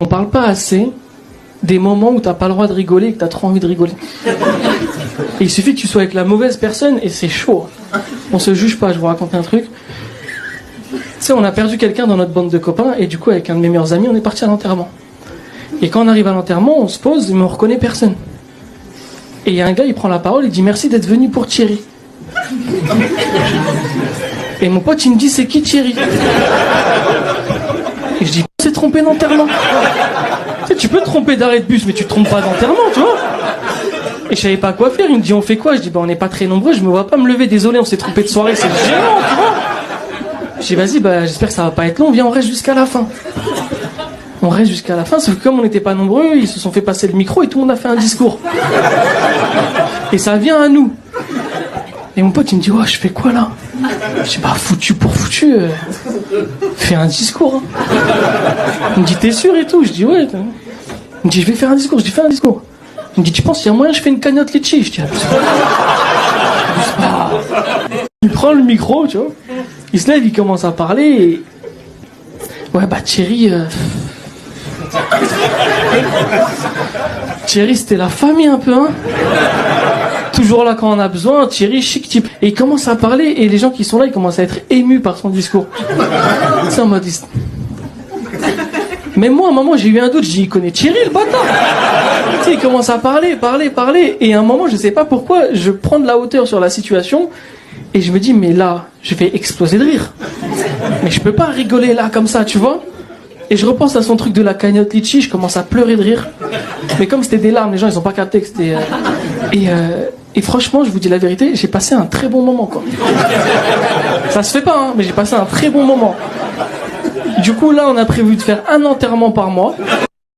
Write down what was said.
On parle pas assez des moments où t'as pas le droit de rigoler et que t'as trop envie de rigoler. Et il suffit que tu sois avec la mauvaise personne et c'est chaud. On se juge pas, je vous raconte un truc. Tu sais, on a perdu quelqu'un dans notre bande de copains et du coup, avec un de mes meilleurs amis, on est parti à l'enterrement. Et quand on arrive à l'enterrement, on se pose mais on reconnaît personne. Et il y a un gars, il prend la parole, il dit merci d'être venu pour Thierry. Et mon pote, il me dit c'est qui Thierry? Et je dis c'est trompé d'enterrement. Tu sais, tu peux te tromper d'arrêt de bus, mais tu te trompes pas d'enterrement, tu vois. Et je savais pas quoi faire, il me dit on fait quoi? Je dis on n'est pas très nombreux, je me vois pas me lever, désolé, on s'est trompé de soirée, c'est gênant, tu vois. Je dis vas-y, j'espère que ça va pas être long, viens on reste jusqu'à la fin. On reste jusqu'à la fin, sauf que comme on n'était pas nombreux, ils se sont fait passer le micro et tout le monde a fait un discours. Et ça vient à nous. Et mon pote il me dit ouais, je fais quoi là? Je dis foutu pour foutu, fais un discours. Il me dit t'es sûr et tout? Je dis ouais. Il me dit je vais faire un discours. Je dis fais un discours. Il me dit tu penses qu'il y a moyen je fais une cagnotte litchi? Je dis abuse pas. Il prend le micro, tu vois. Il se lève, il commence à parler et... Ouais Thierry... Thierry c'était la famille un peu, hein. Toujours là quand on a besoin, Thierry chic type. Et il commence à parler et les gens qui sont là ils commencent à être émus par son discours. C'est en mode... Mais moi à un moment j'ai eu un doute, j'ai dit il connaît Thierry le bâtard. Tu sais, il commence à parler et à un moment je sais pas pourquoi je prends de la hauteur sur la situation et je me dis mais là je vais exploser de rire. Mais je peux pas rigoler là comme ça, tu vois. Et je repense à son truc de la cagnotte litchi, je commence à pleurer de rire. Mais comme c'était des larmes, les gens ils ont pas capté que c'était... Et franchement, je vous dis la vérité, j'ai passé un très bon moment, quoi. Ça se fait pas, hein, mais j'ai passé un très bon moment. Du coup, là, on a prévu de faire un enterrement par mois.